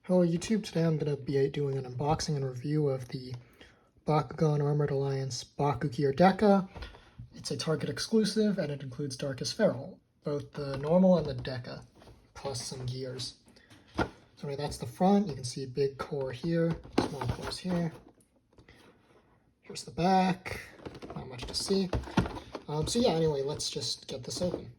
Hello YouTube, today I'm going to be doing an unboxing and review of the Bakugan Armored Alliance Baku-Gear Deca. It's a Target exclusive and it includes Darkus Pharol, both the normal and the Deca, plus some gears. So anyway, that's the front. You can see big core here, small cores here. Here's the back, not much to see. So yeah, anyway, let's just get this open.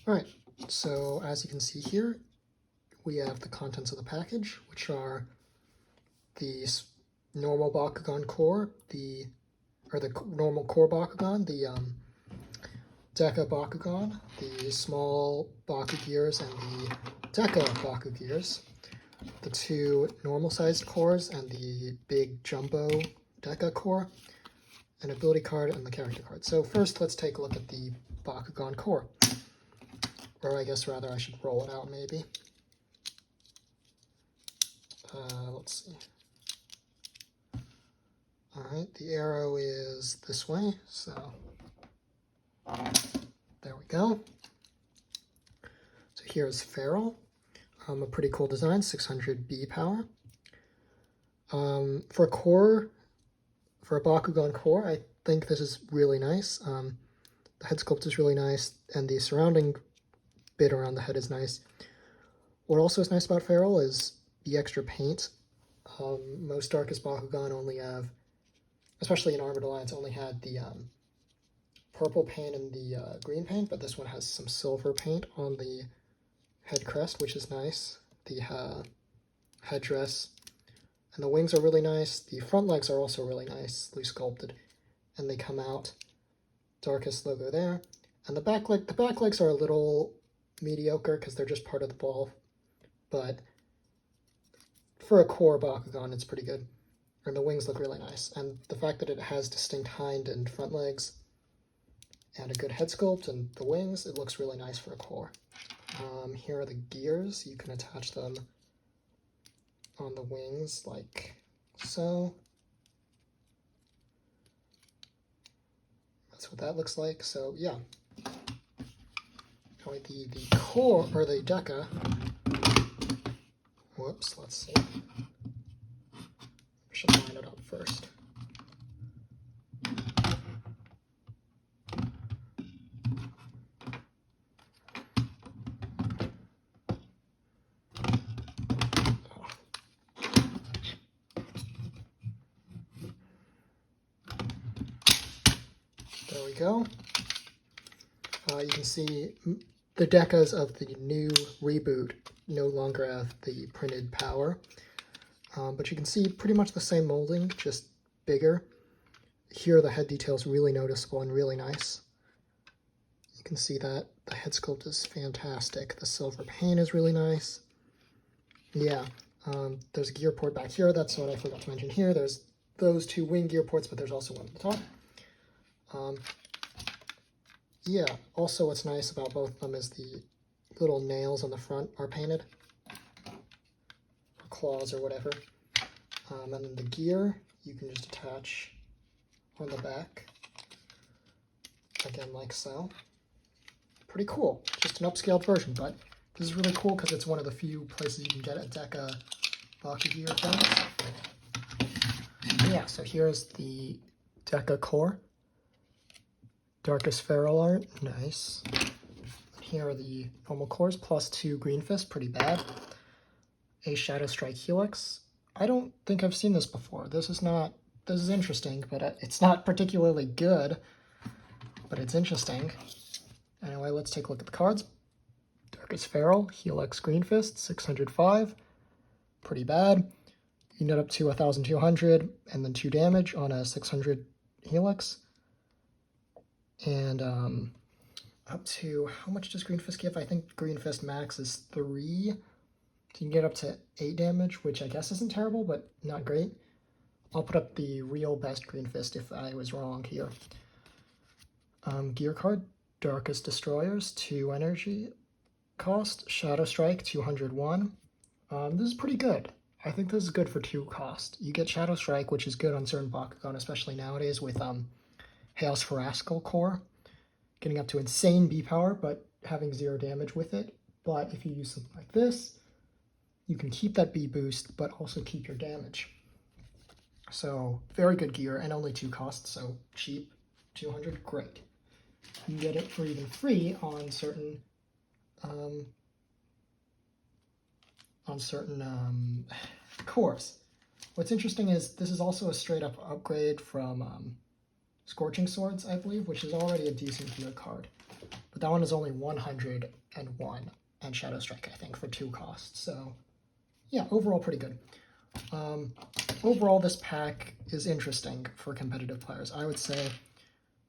Alright, so as you can see here, we have the contents of the package, which are the normal Bakugan core, the normal core Bakugan, the Deca Bakugan, the small Baku-Gears, and the Deca Baku-Gears, the two normal-sized cores, and the big jumbo Deca core, an ability card, and the character card. So first, let's take a look at the Bakugan core. Or I guess rather I should roll it out maybe. Let's see. Alright, the arrow is this way, so there we go. So here's Pharol, a pretty cool design, 600 B power. For a core, for a Bakugan core, I think this is really nice. The head sculpt is really nice, and the surrounding bit around the head is nice. What also is nice about Pharol is the extra paint. Most Darkus Bakugan only have, especially in Armored Alliance, only had the purple paint and the green paint, but this one has some silver paint on the head crest, which is nice. The headdress and the wings are really nice. The front legs are also really nicely sculpted, and they come out. Darkus logo there, and the back legs are a little mediocre because they're just part of the ball, but for a core Bakugan, it's pretty good. And the wings look really nice, and the fact that it has distinct hind and front legs and a good head sculpt and the wings, it looks really nice for a core. Here are the gears. You can attach them on the wings like so. That's what that looks like. So yeah. The core, or the Deca, whoops, let's see. I should line it up first. There we go. You can see the Decas of the new reboot no longer have the printed power, but you can see pretty much the same molding, just bigger. Here the head detail is really noticeable and really nice. You can see that the head sculpt is fantastic. The silver paint is really nice. Yeah, there's a gear port back here. That's what I forgot to mention here. There's those two wing gear ports, but there's also one at the top. Yeah, also what's nice about both of them is the little nails on the front are painted, or claws or whatever. And then the gear, you can just attach on the back, again like so. Pretty cool, just an upscaled version, but this is really cool because it's one of the few places you can get a Deca Baku-Gear things. Yeah, so here's the Deca core. Darkus Pharol art, nice. Here are the normal cores plus 2 Green Fist, pretty bad. A Shadow Strike Helix. I don't think I've seen this before. This is interesting, but it's not particularly good, but it's interesting. Anyway, let's take a look at the cards. Darkus Pharol, Helix Green Fist, 605, pretty bad. You net up to 1,200 and then 2 damage on a 600 Helix. And up to, how much does Green Fist give? I think Green Fist max is 3. So you can get up to 8 damage, which I guess isn't terrible, but not great. I'll put up the real best Green Fist if I was wrong here. Gear card, Darkusdestroyers, 2 energy cost. Shadow Strike, 201. This is pretty good. I think this is good for 2 cost. You get Shadow Strike, which is good on certain Bakugan, especially nowadays with Hail's Farascal Core, getting up to insane B power, but having 0 damage with it. But if you use something like this, you can keep that B boost, but also keep your damage. So very good gear, and only 2 costs, so cheap. 200, great. You can get it for even free on certain cores. What's interesting is this is also a straight up upgrade from Scorching Swords, I believe, which is already a decent gear card. But that one is only 101, and Shadow Strike, I think, for 2 costs. So yeah, overall pretty good. Overall, this pack is interesting for competitive players. I would say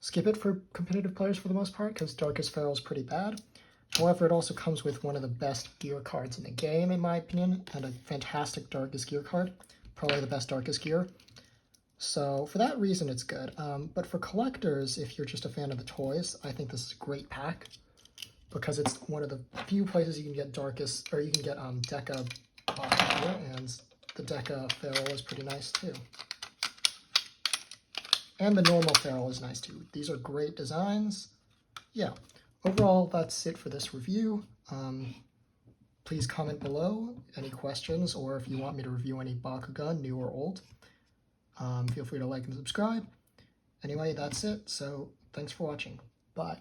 skip it for competitive players for the most part, because Darkus Pharol is pretty bad. However, it also comes with one of the best gear cards in the game, in my opinion, and a fantastic Darkus gear card. Probably the best Darkus gear. So for that reason, it's good. But for collectors, if you're just a fan of the toys, I think this is a great pack, because it's one of the few places you can get Darkus, or you can get Deca Baku-Gear, and the Deka Pharol is pretty nice too. And the normal Pharol is nice too. These are great designs. Yeah, overall, that's it for this review. Please comment below any questions, or if you want me to review any Bakugan, new or old. Feel free to like and subscribe. Anyway, that's it. So thanks for watching. Bye.